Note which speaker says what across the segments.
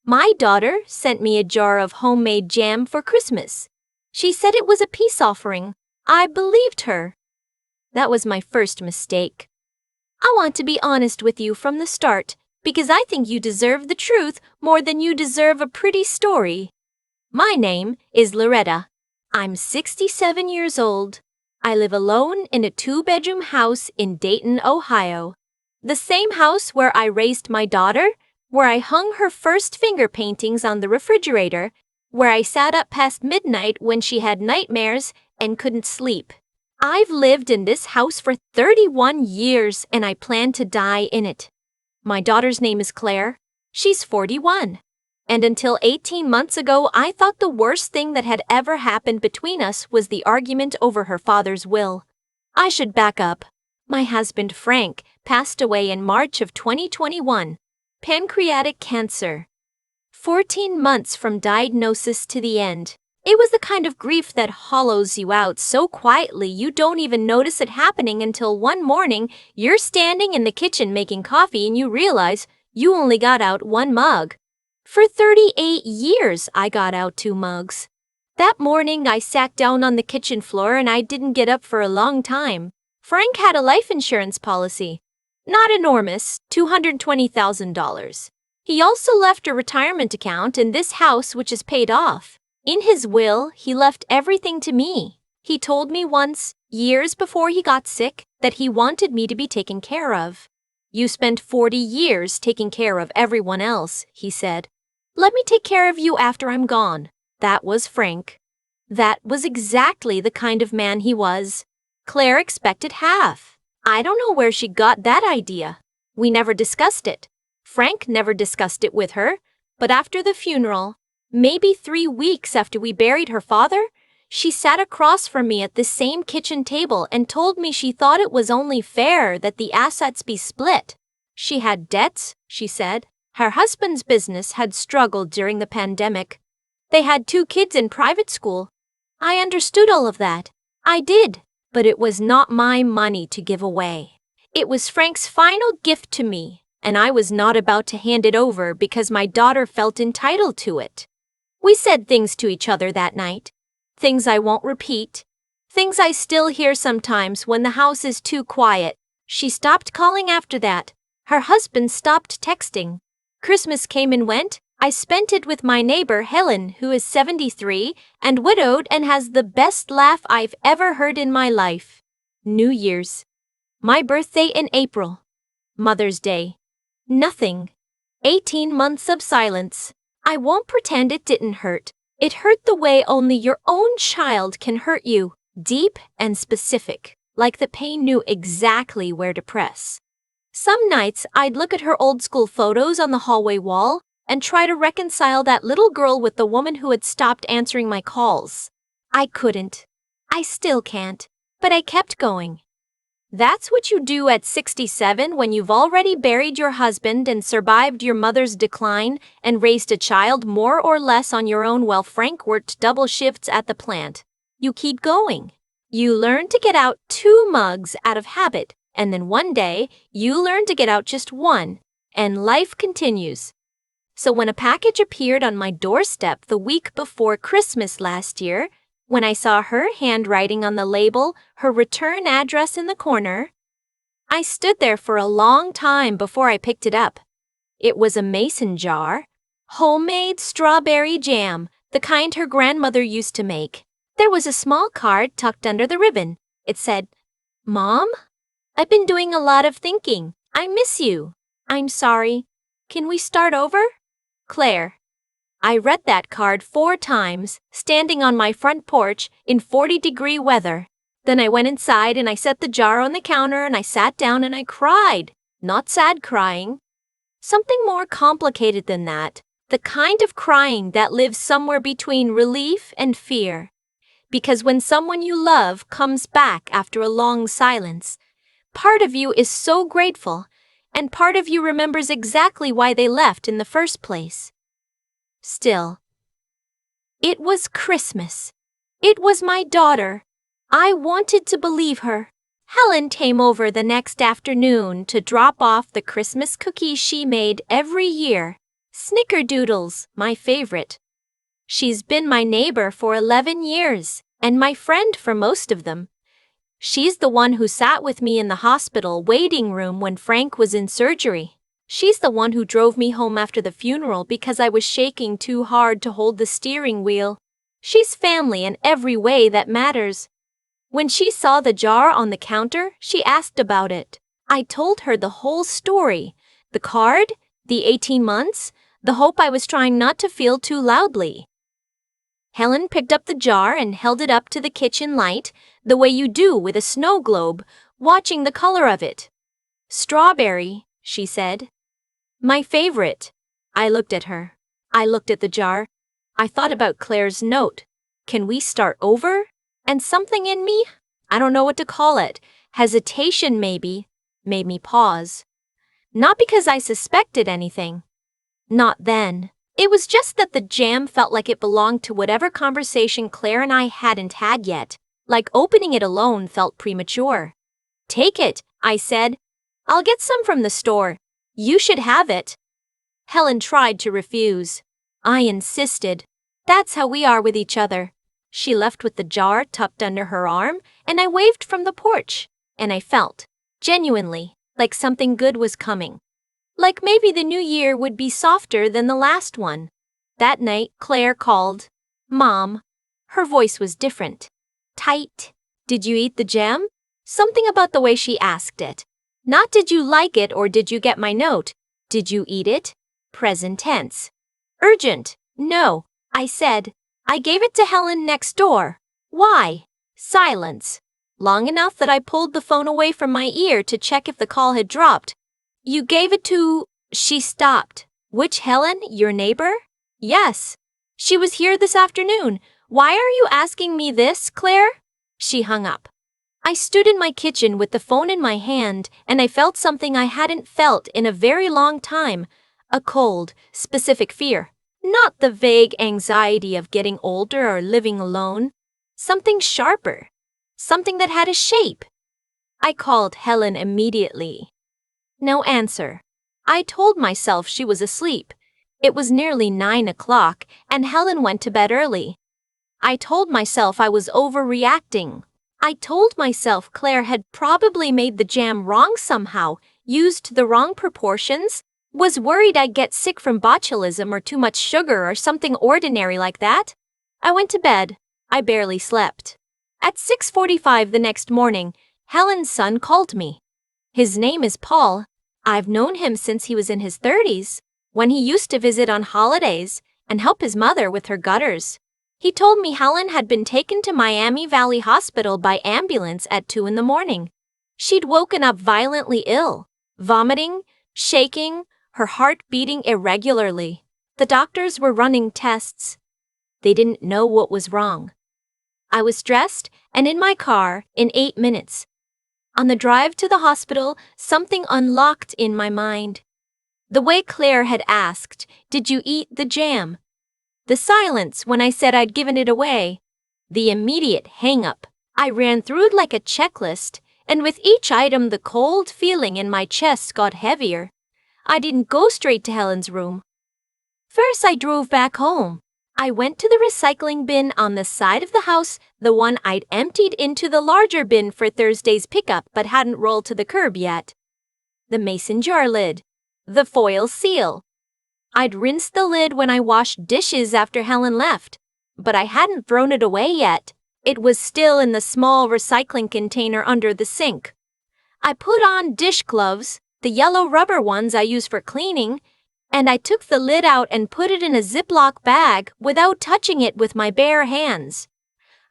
Speaker 1: My daughter sent me a jar of homemade jam for Christmas. She said it was a peace offering. I believed her. That was my first mistake. I want to be honest with you from the start, because I think you deserve the truth more than you deserve a pretty story. My name is Loretta. I'm 67 years old. I live alone in a 2-bedroom house in Dayton, Ohio. The same house where I raised my daughter, where I hung her first finger paintings on the refrigerator, where I sat up past midnight when she had nightmares and couldn't sleep. I've lived in this house for 31 years and I plan to die in it. My daughter's name is Claire. She's 41. And until 18 months ago, I thought the worst thing that had ever happened between us was the argument over her father's will. I should back up. My husband, Frank, passed away in March of 2021. Pancreatic cancer. 14 months from diagnosis to the end. It was the kind of grief that hollows you out so quietly you don't even notice it happening until one morning you're standing in the kitchen making coffee and you realize you only got out 1 mug. For 38 years, I got out 2 mugs. That morning, I sat down on the kitchen floor and I didn't get up for a long time. Frank had a life insurance policy. Not enormous, $220,000. He also left a retirement account in this house which is paid off. In his will, he left everything to me. He told me once, years before he got sick, that he wanted me to be taken care of. You spent 40 years taking care of everyone else, he said. Let me take care of you after I'm gone. That was Frank. That was exactly the kind of man he was. Claire expected half. I don't know where she got that idea. We never discussed it. Frank never discussed it with her. But after the funeral, maybe 3 weeks after we buried her father, she sat across from me at the same kitchen table and told me she thought it was only fair that the assets be split. She had debts, she said. Her husband's business had struggled during the pandemic. They had 2 kids in private school. I understood all of that. I did, but it was not my money to give away. It was Frank's final gift to me, and I was not about to hand it over because my daughter felt entitled to it. We said things to each other that night. Things I won't repeat. Things I still hear sometimes when the house is too quiet. She stopped calling after that. Her husband stopped texting. Christmas came and went. I spent it with my neighbor Helen, who is 73 and widowed and has the best laugh I've ever heard in my life. New Year's. My birthday in April. Mother's Day. Nothing. 18 months of silence. I won't pretend it didn't hurt. It hurt the way only your own child can hurt you. Deep and specific, like the pain knew exactly where to press. Some nights, I'd look at her old school photos on the hallway wall and try to reconcile that little girl with the woman who had stopped answering my calls. I couldn't. I still can't. But I kept going. That's what you do at 67 when you've already buried your husband and survived your mother's decline and raised a child more or less on your own while Frank worked double shifts at the plant. You keep going. You learn to get out 2 mugs out of habit. And then one day, you learn to get out just 1, and life continues. So when a package appeared on my doorstep the week before Christmas last year, when I saw her handwriting on the label, her return address in the corner, I stood there for a long time before I picked it up. It was a mason jar, homemade strawberry jam, the kind her grandmother used to make. There was a small card tucked under the ribbon. It said, "Mom? I've been doing a lot of thinking. I miss you. I'm sorry. Can we start over? Claire." I read that card 4 times, standing on my front porch in 40-degree weather. Then I went inside and I set the jar on the counter and I sat down and I cried. Not sad crying. Something more complicated than that. The kind of crying that lives somewhere between relief and fear. Because when someone you love comes back after a long silence, part of you is so grateful, and part of you remembers exactly why they left in the first place. Still, it was Christmas. It was my daughter. I wanted to believe her. Helen came over the next afternoon to drop off the Christmas cookies she made every year. Snickerdoodles, my favorite. She's been my neighbor for 11 years, and my friend for most of them. She's the one who sat with me in the hospital waiting room when Frank was in surgery. She's the one who drove me home after the funeral because I was shaking too hard to hold the steering wheel. She's family in every way that matters. When she saw the jar on the counter, she asked about it. I told her the whole story. The card, the 18 months, the hope I was trying not to feel too loudly. Helen picked up the jar and held it up to the kitchen light, the way you do with a snow globe, watching the color of it. Strawberry, she said. My favorite. I looked at her. I looked at the jar. I thought about Claire's note. Can we start over? And something in me, I don't know what to call it, hesitation maybe, made me pause. Not because I suspected anything. Not then. It was just that the jam felt like it belonged to whatever conversation Claire and I hadn't had yet, like opening it alone felt premature. Take it, I said. I'll get some from the store. You should have it. Helen tried to refuse. I insisted. That's how we are with each other. She left with the jar tucked under her arm, and I waved from the porch, and I felt, genuinely, like something good was coming. Like maybe the new year would be softer than the last one. That night, Claire called. Mom. Her voice was different. Tight. Did you eat the jam? Something about the way she asked it. Not did you like it or did you get my note? Did you eat it? Present tense. Urgent. No, I said. I gave it to Helen next door. Why? Silence. Long enough that I pulled the phone away from my ear to check if the call had dropped. You gave it to... She stopped. Which Helen? Your neighbor? Yes. She was here this afternoon. Why are you asking me this, Claire? She hung up. I stood in my kitchen with the phone in my hand, and I felt something I hadn't felt in a very long time. A cold, specific fear. Not the vague anxiety of getting older or living alone. Something sharper. Something that had a shape. I called Helen immediately. No answer. I told myself she was asleep. It was nearly 9 o'clock, and Helen went to bed early. I told myself I was overreacting. I told myself Claire had probably made the jam wrong somehow, used the wrong proportions, was worried I'd get sick from botulism or too much sugar or something ordinary like that. I went to bed. I barely slept. At 6:45 the next morning, Helen's son called me. His name is Paul. I've known him since he was in his 30s, when he used to visit on holidays and help his mother with her gutters. He told me Helen had been taken to Miami Valley Hospital by ambulance at 2 in the morning. She'd woken up violently ill, vomiting, shaking, her heart beating irregularly. The doctors were running tests. They didn't know what was wrong. I was dressed and in my car in 8 minutes. On the drive to the hospital, something unlocked in my mind. The way Claire had asked, "Did you eat the jam?" The silence when I said I'd given it away. The immediate hang-up. I ran through it like a checklist, and with each item the cold feeling in my chest got heavier. I didn't go straight to Helen's room. First I drove back home. I went to the recycling bin on the side of the house, the one I'd emptied into the larger bin for Thursday's pickup but hadn't rolled to the curb yet. The mason jar lid. The foil seal. I'd rinsed the lid when I washed dishes after Helen left, but I hadn't thrown it away yet. It was still in the small recycling container under the sink. I put on dish gloves, the yellow rubber ones I use for cleaning, and I took the lid out and put it in a Ziploc bag without touching it with my bare hands.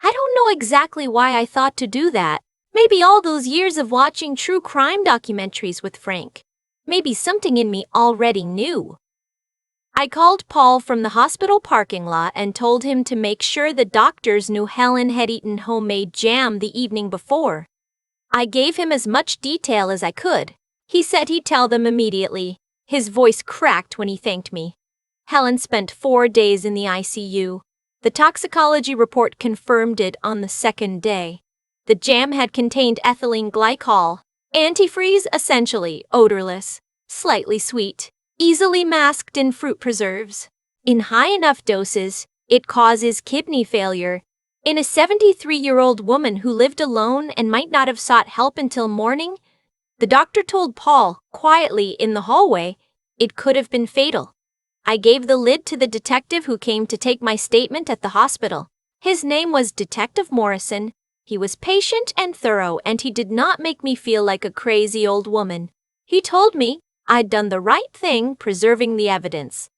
Speaker 1: I don't know exactly why I thought to do that. Maybe all those years of watching true crime documentaries with Frank. Maybe something in me already knew. I called Paul from the hospital parking lot and told him to make sure the doctors knew Helen had eaten homemade jam the evening before. I gave him as much detail as I could. He said he'd tell them immediately. His voice cracked when he thanked me. Helen spent 4 days in the ICU. The toxicology report confirmed it on the 2nd day. The jam had contained ethylene glycol, antifreeze essentially odorless, slightly sweet. easily masked in fruit preserves. In high enough doses, it causes kidney failure. In a 73-year-old woman who lived alone and might not have sought help until morning, the doctor told Paul, quietly in the hallway, it could have been fatal. I gave the lid to the detective who came to take my statement at the hospital. His name was Detective Morrison. He was patient and thorough, and he did not make me feel like a crazy old woman. He told me I'd done the right thing preserving the evidence.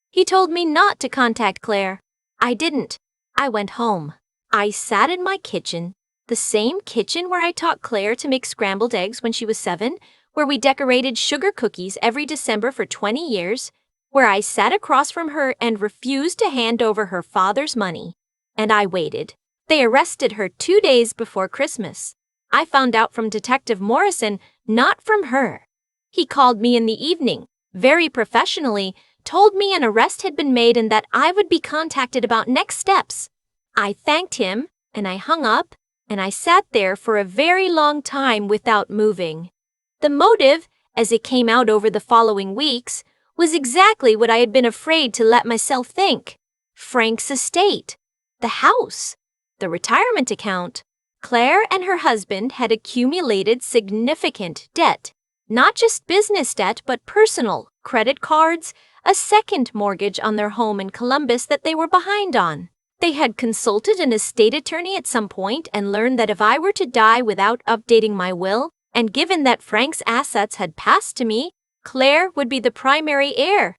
Speaker 1: He told me not to contact Claire. I didn't. I went home. I sat in my kitchen, the same kitchen where I taught Claire to make scrambled eggs when she was 7, where we decorated sugar cookies every December for 20 years, where I sat across from her and refused to hand over her father's money. And I waited. They arrested her 2 days before Christmas. I found out from Detective Morrison, not from her. He called me in the evening, very professionally, told me an arrest had been made and that I would be contacted about next steps. I thanked him, and I hung up, and I sat there for a very long time without moving. The motive, as it came out over the following weeks, was exactly what I had been afraid to let myself think. Frank's estate, the house, the retirement account. Claire and her husband had accumulated significant debt, not just business debt but personal, credit cards, a second mortgage on their home in Columbus that they were behind on. They had consulted an estate attorney at some point and learned that if I were to die without updating my will, and given that Frank's assets had passed to me, Claire would be the primary heir.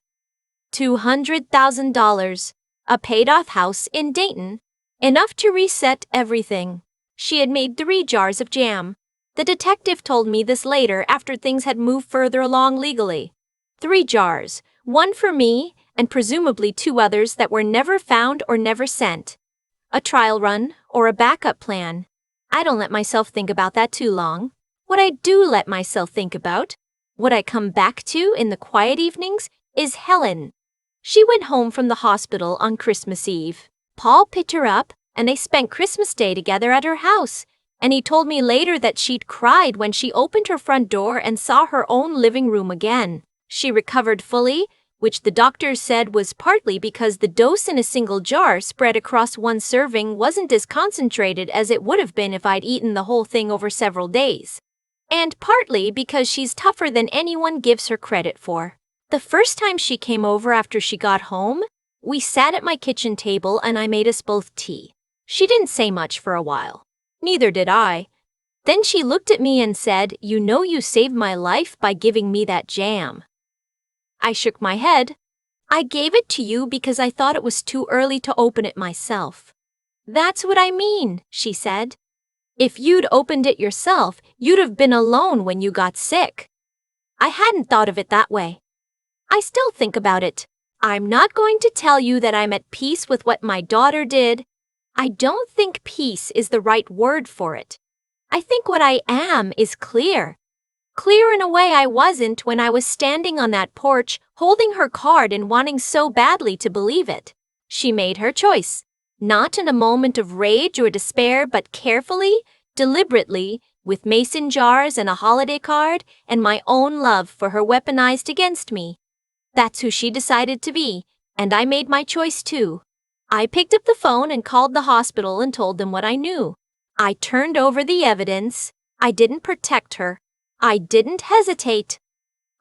Speaker 1: $200,000, a paid-off house in Dayton, enough to reset everything. She had made 3 jars of jam. The detective told me this later after things had moved further along legally. 3 jars, 1 for me, and presumably 2 others that were never found or never sent. A trial run, or a backup plan. I don't let myself think about that too long. What I do let myself think about, what I come back to in the quiet evenings, is Helen. She went home from the hospital on Christmas Eve. Paul picked her up, and they spent Christmas Day together at her house, and he told me later that she'd cried when she opened her front door and saw her own living room again. She recovered fully, which the doctors said was partly because the dose in a single jar spread across 1 serving wasn't as concentrated as it would have been if I'd eaten the whole thing over several days. And partly because she's tougher than anyone gives her credit for. The first time she came over after she got home, we sat at my kitchen table and I made us both tea. She didn't say much for a while. Neither did I. Then she looked at me and said, "You know you saved my life by giving me that jam." I shook my head. "I gave it to you because I thought it was too early to open it myself." "That's what I mean," she said. "If you'd opened it yourself, you'd have been alone when you got sick." I hadn't thought of it that way. I still think about it. I'm not going to tell you that I'm at peace with what my daughter did. I don't think peace is the right word for it. I think what I am is clear. Clear in a way I wasn't when I was standing on that porch, holding her card and wanting so badly to believe it. She made her choice, not in a moment of rage or despair, but carefully, deliberately, with mason jars and a holiday card and my own love for her weaponized against me. That's who she decided to be, and I made my choice too. I picked up the phone and called the hospital and told them what I knew. I turned over the evidence. I didn't protect her. I didn't hesitate.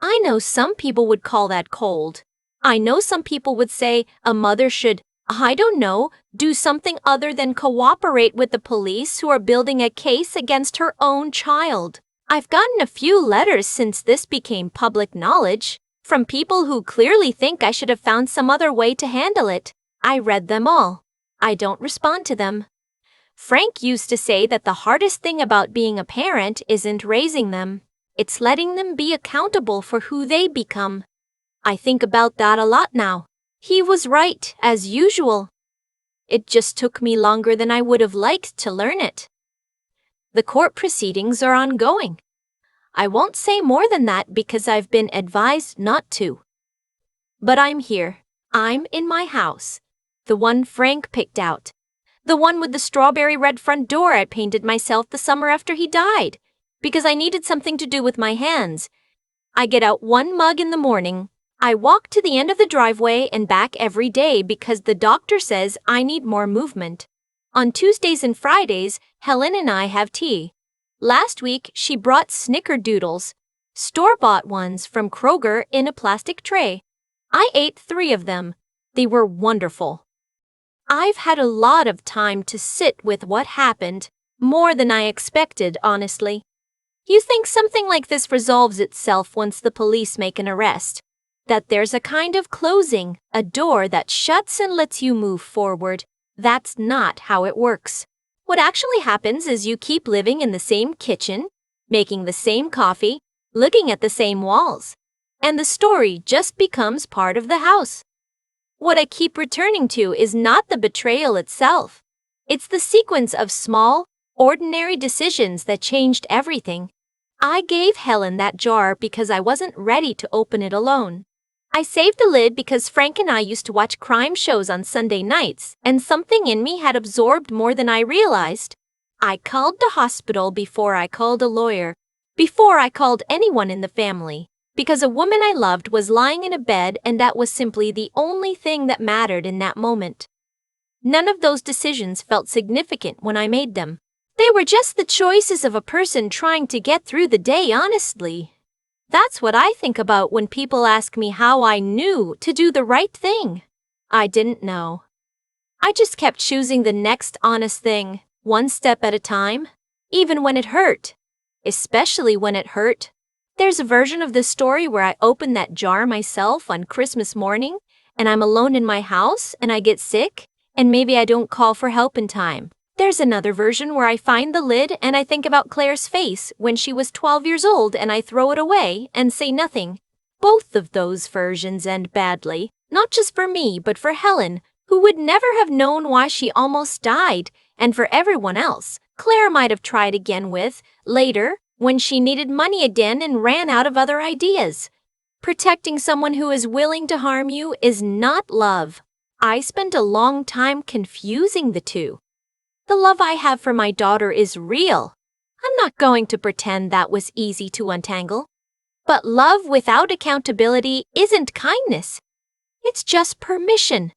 Speaker 1: I know some people would call that cold. I know some people would say a mother should, I don't know, do something other than cooperate with the police who are building a case against her own child. I've gotten a few letters since this became public knowledge, from people who clearly think I should have found some other way to handle it. I read them all. I don't respond to them. Frank used to say that the hardest thing about being a parent isn't raising them. It's letting them be accountable for who they become. I think about that a lot now. He was right, as usual. It just took me longer than I would have liked to learn it. The court proceedings are ongoing. I won't say more than that because I've been advised not to. But I'm here. I'm in my house. The one Frank picked out. The one with the strawberry red front door I painted myself the summer after he died, because I needed something to do with my hands. I get out 1 mug in the morning. I walk to the end of the driveway and back every day because the doctor says I need more movement. On Tuesdays and Fridays, Helen and I have tea. Last week, she brought snickerdoodles, store-bought ones from Kroger in a plastic tray. I ate 3 of them. They were wonderful. I've had a lot of time to sit with what happened, more than I expected, honestly. You think something like this resolves itself once the police make an arrest? That there's a kind of closing, a door that shuts and lets you move forward. That's not how it works. What actually happens is you keep living in the same kitchen, making the same coffee, looking at the same walls, and the story just becomes part of the house. What I keep returning to is not the betrayal itself. It's the sequence of small, ordinary decisions that changed everything. I gave Helen that jar because I wasn't ready to open it alone. I saved the lid because Frank and I used to watch crime shows on Sunday nights, and something in me had absorbed more than I realized. I called the hospital before I called a lawyer, before I called anyone in the family, because a woman I loved was lying in a bed and that was simply the only thing that mattered in that moment. None of those decisions felt significant when I made them. They were just the choices of a person trying to get through the day honestly. That's what I think about when people ask me how I knew to do the right thing. I didn't know. I just kept choosing the next honest thing, one step at a time, even when it hurt. Especially when it hurt. There's a version of this story where I open that jar myself on Christmas morning, and I'm alone in my house, and I get sick, and maybe I don't call for help in time. There's another version where I find the lid and I think about Claire's face when she was 12 years old and I throw it away and say nothing. Both of those versions end badly, not just for me, but for Helen, who would never have known why she almost died, and for everyone else. Claire might have tried again with, later, when she needed money again and ran out of other ideas. Protecting someone who is willing to harm you is not love. I spent a long time confusing the two. The love I have for my daughter is real. I'm not going to pretend that was easy to untangle. But love without accountability isn't kindness. It's just permission.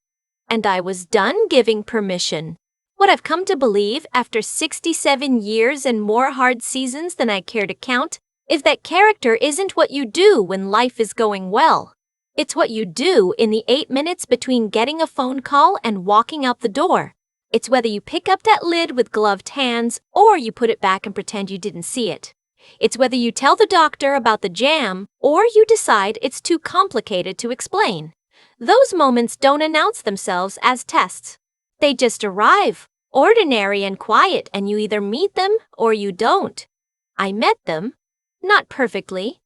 Speaker 1: And I was done giving permission. What I've come to believe after 67 years and more hard seasons than I care to count is that character isn't what you do when life is going well. It's what you do in the 8 minutes between getting a phone call and walking out the door. It's whether you pick up that lid with gloved hands or you put it back and pretend you didn't see it. It's whether you tell the doctor about the jam or you decide it's too complicated to explain. Those moments don't announce themselves as tests. They just arrive, ordinary and quiet, and you either meet them or you don't. I met them. Not perfectly.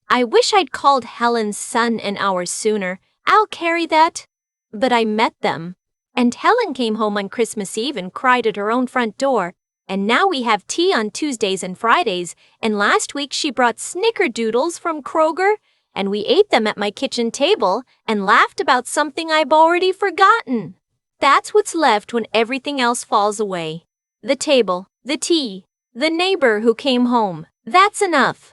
Speaker 1: I wish I'd called Helen's son an hour sooner. I'll carry that. But I met them. And Helen came home on Christmas Eve and cried at her own front door. And now we have tea on Tuesdays and Fridays. And last week she brought snickerdoodles from Kroger. And we ate them at my kitchen table and laughed about something I've already forgotten. That's what's left when everything else falls away. The table, the tea, the neighbor who came home. That's enough.